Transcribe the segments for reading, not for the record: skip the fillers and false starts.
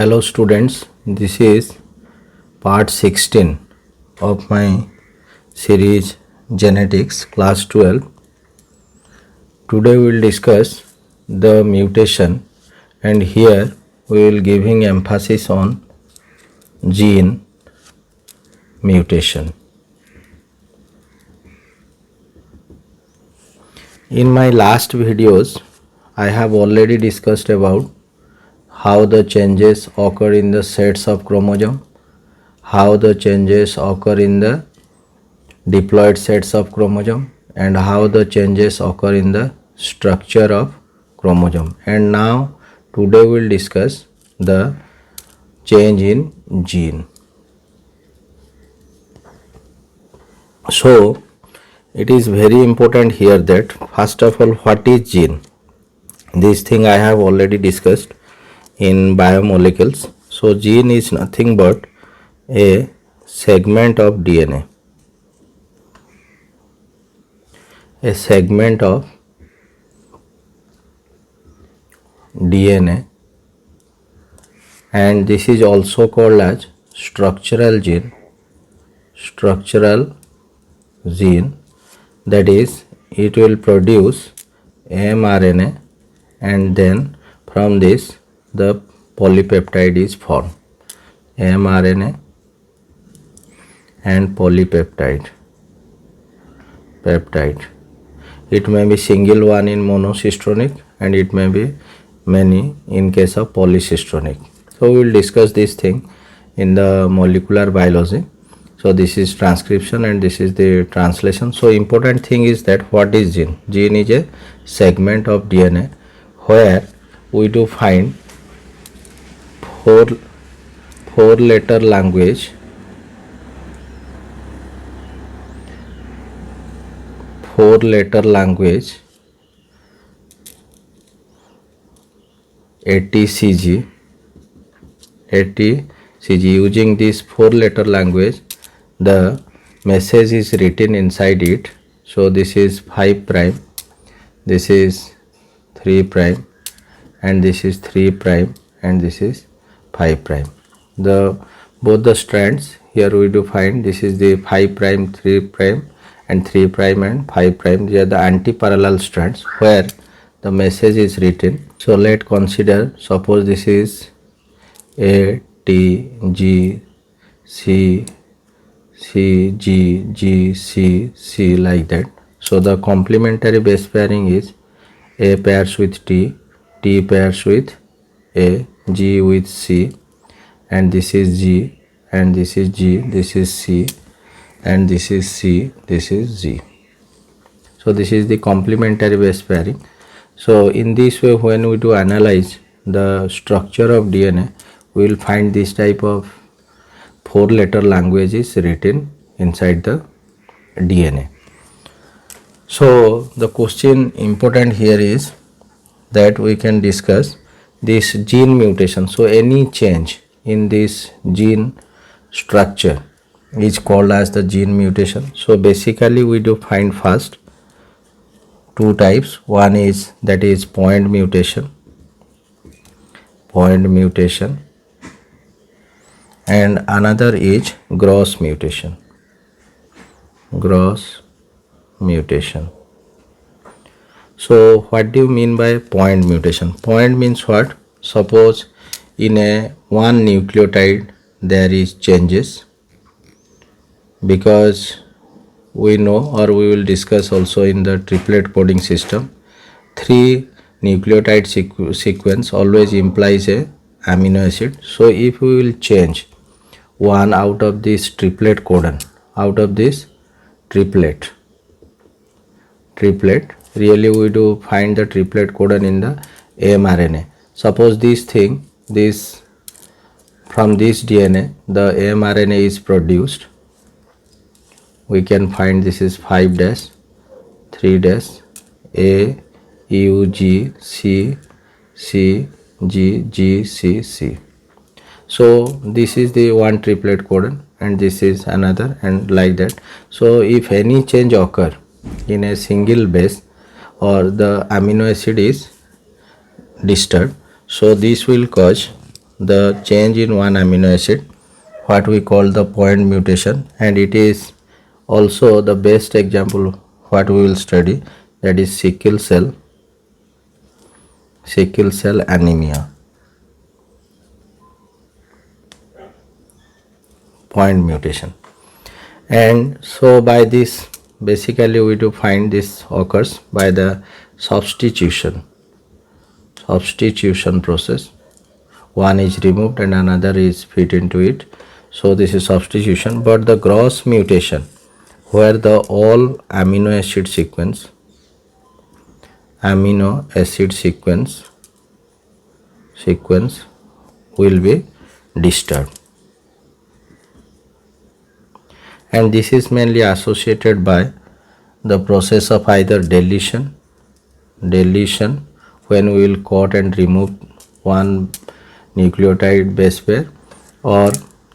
Hello students, this is part 16 of my series Genetics class 12. Today we will discuss the mutation, and here we will giving emphasis on gene mutation. In my last videos I have already discussed about how the changes occur in the sets of chromosome, how the changes occur in the diploid sets of chromosome, and how the changes occur in the structure of chromosome. And now today we will discuss the change in gene. So it is very important here that first of all, what is gene? This thing I have already discussed in biomolecules. So gene is nothing but a segment of DNA. A segment of DNA, and this is also called as structural gene. Structural gene, that is, it will produce mRNA, and then from this the polypeptide is formed. mRNA and polypeptide. It may be single one in monocistronic, and it may be many in case of polycistronic. So we will discuss this thing in the molecular biology. So this is transcription and this is the translation. So important thing is that what is gene? Gene is a segment of DNA where we do find four letter language, ATCG. Using this 4-letter language, the message is written inside it. So this is 5 prime, this is 3 prime, and this is 3 prime, and this is 5 prime. Both the strands here we do find this is the 5 prime, 3 prime, and 3 prime and 5 prime. They are the anti-parallel strands where the message is written. So let's consider, suppose this is A, T, G, C, G, G, C like that. So the complementary base pairing is A pairs with T, T pairs with A, G with C, and this is G, and this is G, this is C, and this is C, this is G. So this is the complementary base pairing. So in this way, when we do analyze the structure of DNA, we will find this type of 4-letter language is written inside the DNA. So the question important here is that we can discuss this gene mutation. So any change in this gene structure is called as the gene mutation. So basically we do find first two types. One is that is point mutation, and another is gross mutation. So what do you mean by point mutation? Point means what? Suppose in a one nucleotide there is changes, because we know, or we will discuss also in the triplet coding system, 3 nucleotide sequence always implies a amino acid. So if we will change one out of this triplet codon, out of this triplet, really we do find the triplet codon in the mRNA. Suppose this thing, this from this DNA the mRNA is produced, we can find this is 5 dash, 3 dash, A, U, G, C, C, G, G, C, C. So this is the one triplet codon, and this is another, and like that. So if any change occur in a single base or the amino acid is disturbed, so this will cause the change in one amino acid, what we call the point mutation, and it is also the best example what we will study, that is sickle cell anemia, point mutation. And so by this basically we do find this occurs by the substitution process. One is removed and another is fit into it, so this is substitution. But the gross mutation, where the all amino acid sequence will be disturbed, and this is mainly associated by the process of either deletion when we will cut and remove one nucleotide base pair, or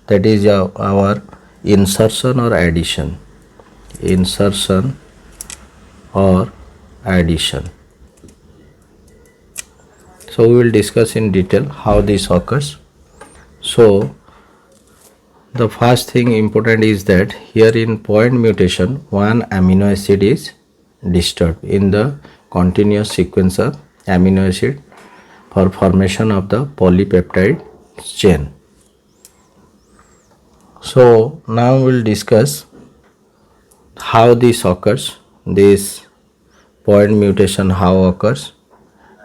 that is our insertion or addition. So we will discuss in detail how this occurs. So the first thing important is that here in point mutation, one amino acid is disturbed in the continuous sequence of amino acid for formation of the polypeptide chain. So now we will discuss how this occurs, this point mutation how occurs,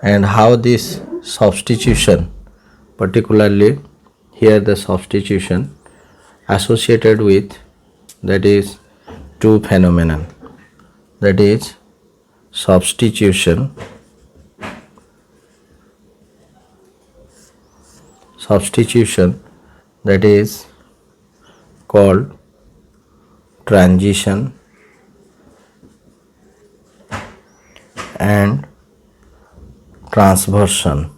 and how this substitution, particularly here the substitution associated with, that is two phenomenon, that is substitution that is called transition and transversion.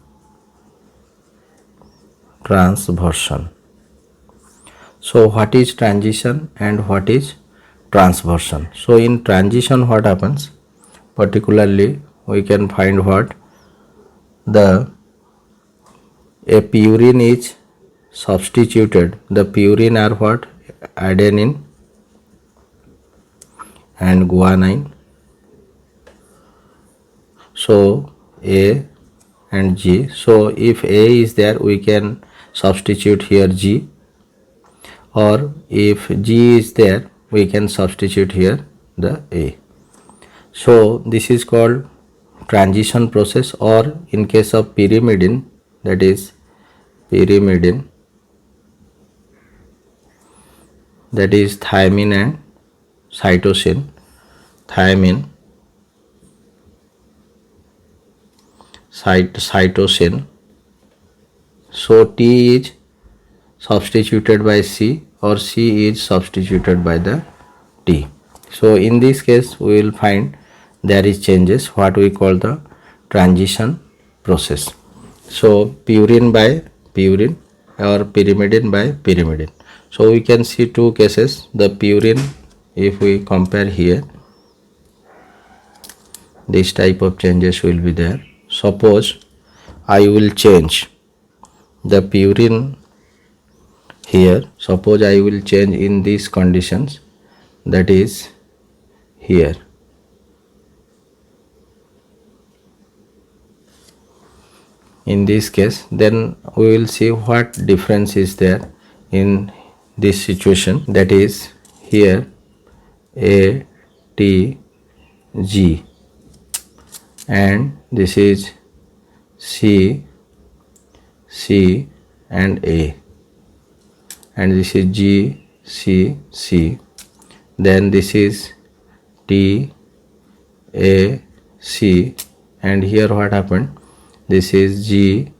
So what is transition and what is transversion? So in transition what happens, particularly we can find what a purine is substituted. The purine are what? Adenine and guanine. So A and G. So if A is there, we can substitute here G, or if G is there, we can substitute here the A. So this is called transition process, or in case of pyrimidine, that is pyrimidine, that is thymine and cytosine, cytosine. So T is substituted by C, or C is substituted by the T. So in this case we will find there is changes, what we call the transition process. So purine by purine or pyrimidine by pyrimidine. So we can see two cases. The purine, if we compare here, this type of changes will be there. Suppose I will change the purine here. Suppose I will change in these conditions, that is here. In this case, then we will see what difference is there in this situation, that is here A, T, G, and this is C, and A, and this is G, C, then this is T, A, C, and here what happened, this is G,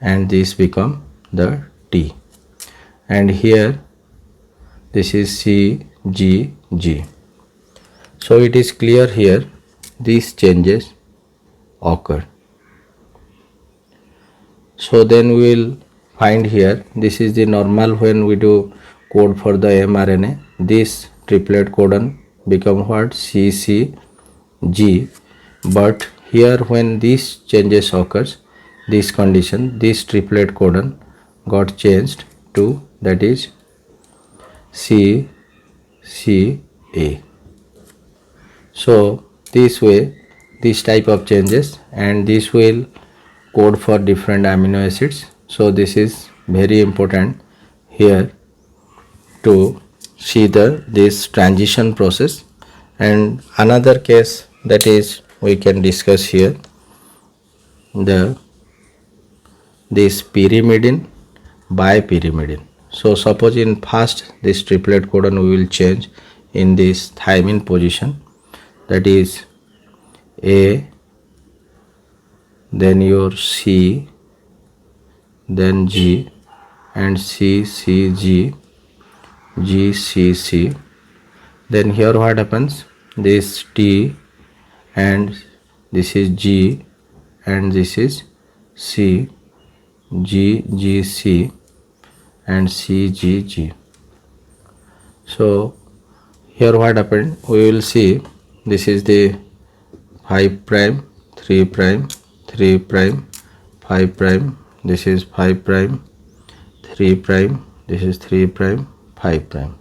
and this become the T, and here this is C, G. So it is clear here these changes occur. So then we will find here, this is the normal when we do code for the mRNA, this triplet codon become what? CCG. But here when these changes occurs, this condition, this triplet codon got changed to, that is C C A. So this way, this type of changes, and this will code for different amino acids. So this is very important here to see this transition process. And another case that is we can discuss here, this pyrimidine bipyrimidine. So suppose in first this triplet codon we will change in this thymine position, that is A, then your C, then G, and C C G, G C C. Then here what happens, this T, and this is G, and this is C, G G C, and C G G. So here what happened, we will see this is the 5 prime, 3 prime, 3 prime, 5 prime, this is 5 prime, 3 prime, this is 3 prime, 5 prime.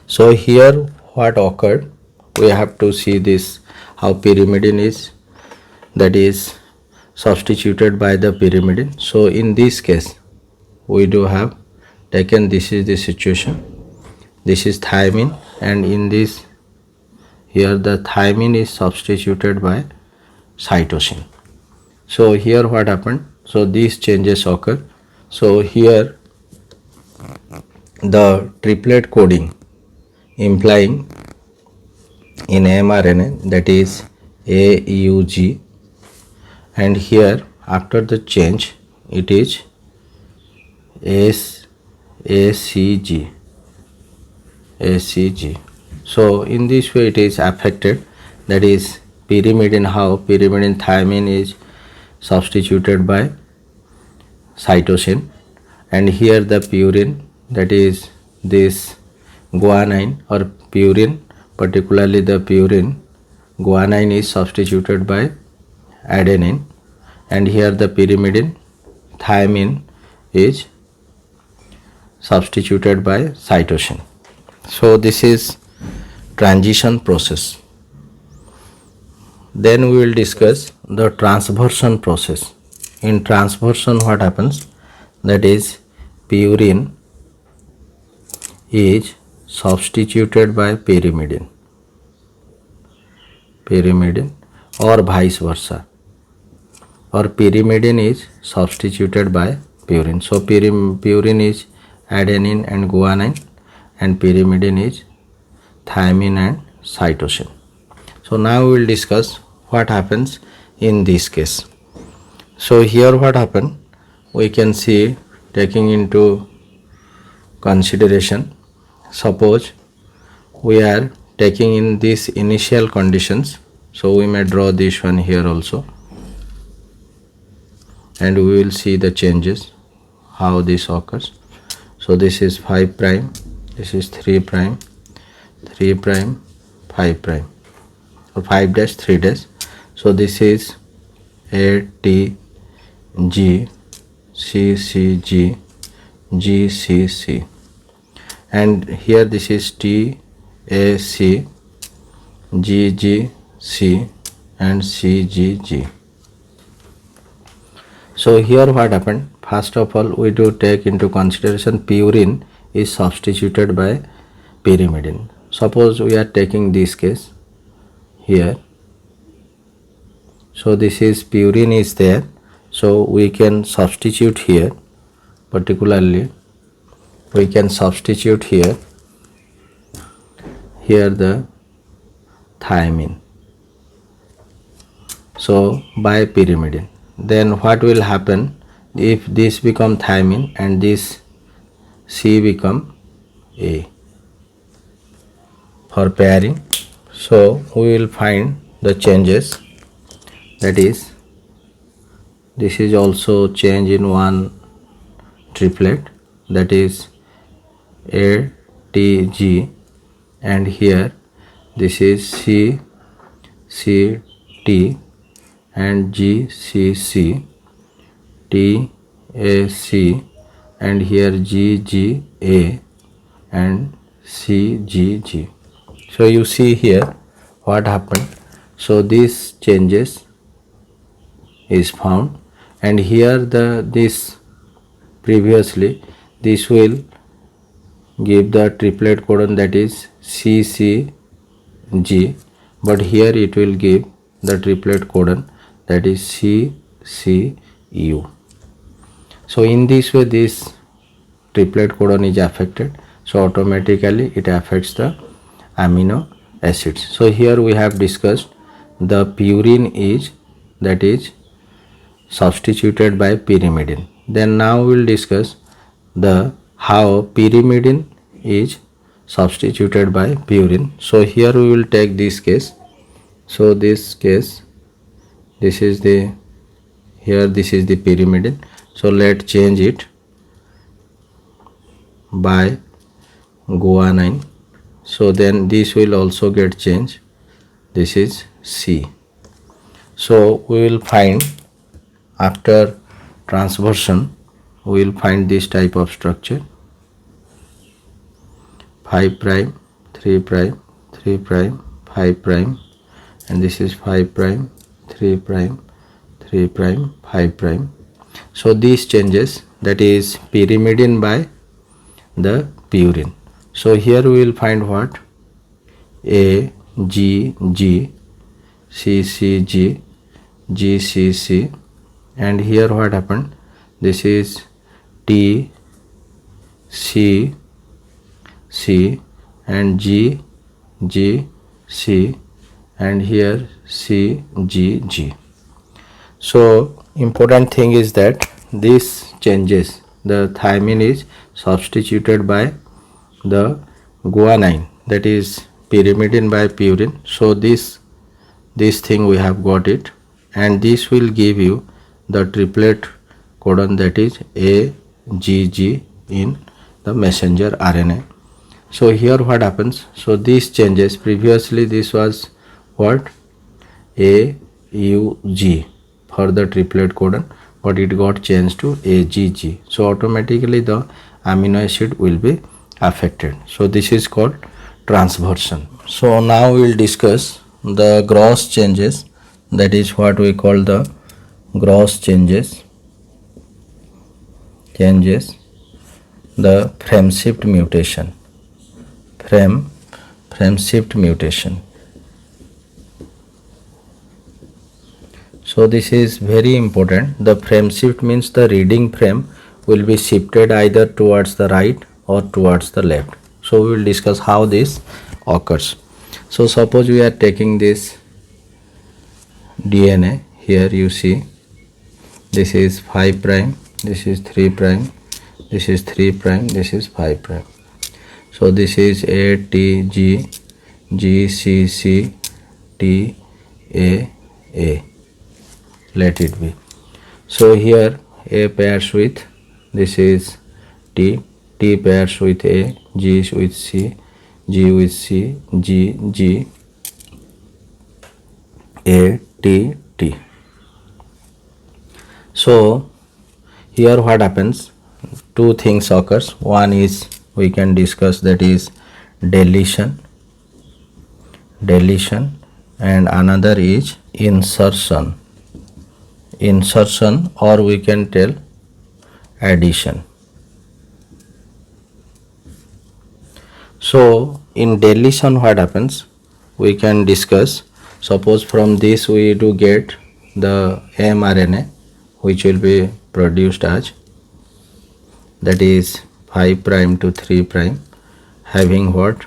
So here what occurred, we have to see this how pyrimidine is, that is substituted by the pyrimidine. So in this case we do have taken, this is the situation, this is thymine, and in this here the thymine is substituted by cytosine. So here what happened, so these changes occur. So here the triplet coding implying in mRNA, that is AUG, and here after the change it is ACG. So in this way it is affected, that is pyrimidine, how pyrimidine thymine is substituted by cytosine, and here the purine, that is this guanine or purine, particularly the purine guanine is substituted by adenine, and here the pyrimidine thymine is substituted by cytosine. So this is transition process. Then we will discuss the transversion process. In transversion what happens, that is purine is substituted by pyrimidine or vice versa, or pyrimidine is substituted by purine. So purine is adenine and guanine, and pyrimidine is thymine and cytosine. So now we will discuss what happens in this case. So here what happened, we can see, taking into consideration, suppose we are taking in these initial conditions, so we may draw this one here also, and we will see the changes how this occurs. So this is 5 prime, this is 3 prime, 3 prime, 5 prime, or 5 dash 3 dash. So this is A T G C C G G C C, and here this is T A C G G C and C G G. So here what happened, first of all we do take into consideration purine is substituted by pyrimidine. Suppose we are taking this case here, so this is purine is there, so we can substitute here, particularly we can substitute here the thymine, so by pyrimidine. Then what will happen, if this become thymine and this C become A for pairing, so we will find the changes, that is this is also change in one triplet, that is A T G, and here this is C C T and G C C, T A C, and here G G A and C G G. So you see here what happened. So these changes is found, and here this previously this will give the triplet codon, that is CCG, but here it will give the triplet codon, that is CCU. So in this way this triplet codon is affected, so automatically it affects the amino acids. So here we have discussed the purine is, that is substituted by pyrimidine. Then now we will discuss the how pyrimidine is substituted by purine. So here we will take this case. So this case, this is the, here this is the pyrimidine. So let's change it by guanine. So then this will also get changed. This is C. So we will find after transversion, we will find this type of structure: 5 prime, 3 prime, 3 prime, 5 prime, and this is 5 prime, 3 prime, 3 prime, 5 prime. So these changes, that is pyrimidine by the purine. So here we will find what? A G G, C C G, G C C, and here what happened? This is T C C and G G C, and here C G G. So important thing is that this changes, the thymine is substituted by the guanine, that is pyrimidine by purine. So this thing we have got it, and this will give you the triplet codon, that is AGG in the messenger RNA. So here what happens? So this changes, previously this was what? AUG for the triplet codon, but it got changed to AGG. So automatically the amino acid will be affected. So this is called transversion. So now we will discuss the gross changes, that is what we call the gross changes, the frame shift mutation, frame shift mutation. So this is very important. The frame shift means the reading frame will be shifted either towards the right or towards the left. So we will discuss how this occurs. So suppose we are taking this DNA. Here you see this is 5 prime, this is 3 prime, this is 3 prime, this is 5 prime. So this is A T G, G C C, T A A. Let it be. So here A pairs with, this is T, T pairs with A, G with C, G with C, G G, A T T. So here what happens? Two things occurs. One is we can discuss, that is deletion, and another is insertion, or we can tell addition. So in deletion what happens? We can discuss, suppose from this we do get the mRNA which will be produced as, that is 5 prime to 3 prime, having what?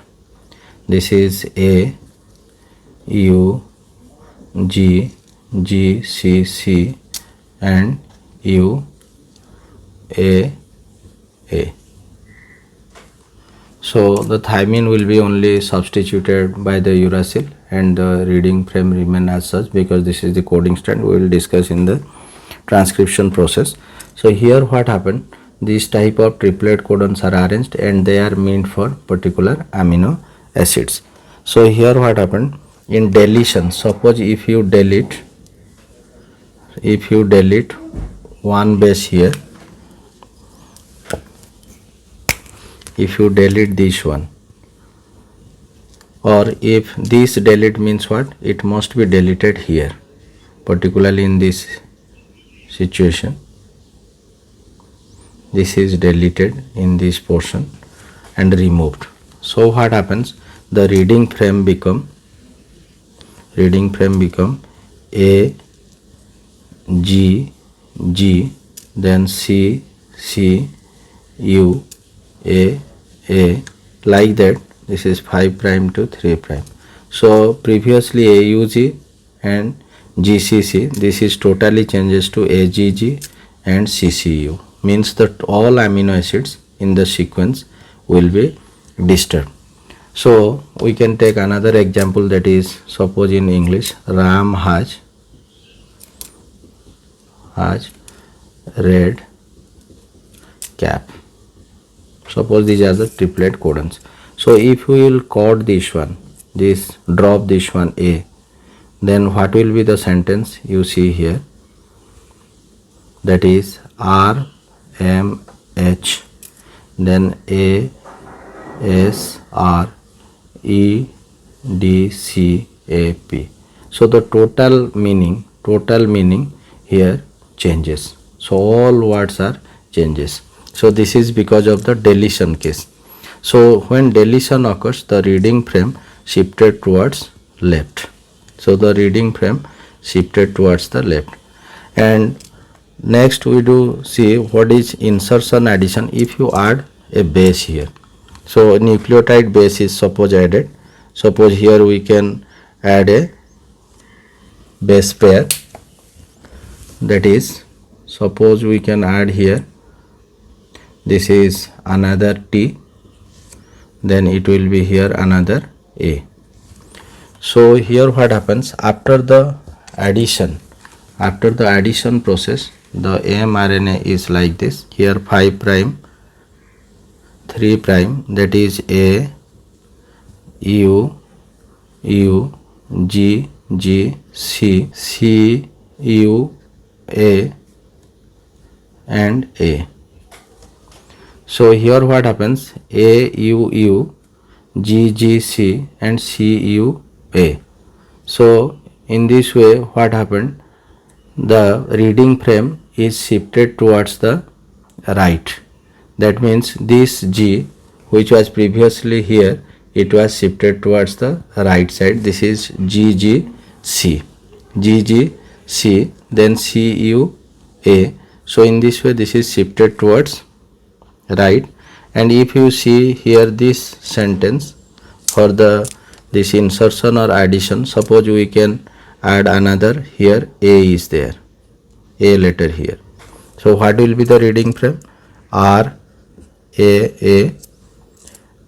This is A U G G C C and U A A. So the thymine will be only substituted by the uracil, and the reading frame remain as such, because this is the coding strand. We will discuss in the transcription process. So here what happened? These type of triplet codons are arranged, and they are meant for particular amino acids. So here what happened? In deletion, suppose if you delete one base here. If you delete this one, or if this delete means what, it must be deleted here, particularly in this situation. This is deleted in this portion and removed. So what happens, the reading frame become A, G, G, then C, C, U, A, like that. This is 5 prime to 3 prime. So previously AUG and GCC, this is totally changes to AGG and CCU, means that all amino acids in the sequence will be disturbed. So we can take another example, that is, suppose in English, Ram has red cap. Suppose these are the triplet codons. So if we will code this one, drop this one A, then what will be the sentence you see here? That is R, M, H, then A, S, R, E, D, C, A, P. So the total meaning here changes. So all words are changes. So this is because of the deletion case. So when deletion occurs, the reading frame shifted towards left. So the reading frame shifted towards the left. And next we do see what is insertion addition. If you add a base here, so nucleotide base is suppose added. Suppose here we can add a base pair, that is, suppose we can add here, this is another T, then it will be here another A. So here what happens, after the addition process, the mRNA is like this. Here 5 prime, 3 prime, that is A, U, G, C, U, A and A. So here what happens, A, U, G, C and C, U, A. So in this way what happened, the reading frame is shifted towards the right. That means this G, which was previously here, it was shifted towards the right side. This is GGC, then CUA. So in this way this is shifted towards right. And if you see here this sentence for this insertion or addition, suppose we can add another, here A is there, A letter here. So what will be the reading frame? R, A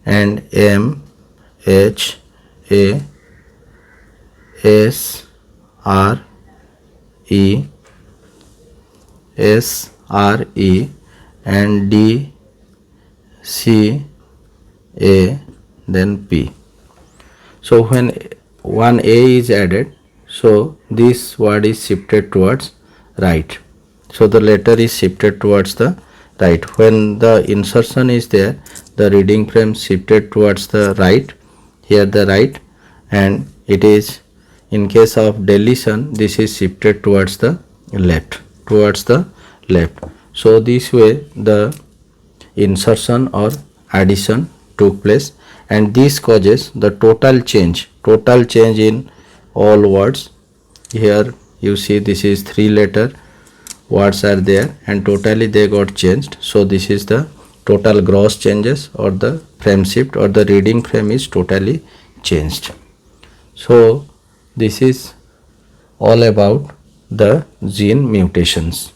and M, H, A, S, R, E, S, R, E and D, C, A, then P. So when one A is added, so this word is shifted towards right. So the letter is shifted towards the right. When the insertion is there, the reading frame shifted towards the right, here the right, and it is, in case of deletion, this is shifted towards the left, So this way the insertion or addition took place, and this causes the total change in all words. Here you see this is 3 letter words are there and totally they got changed. So this is the total gross changes, or the frame shift, or the reading frame is totally changed. So this is all about the gene mutations.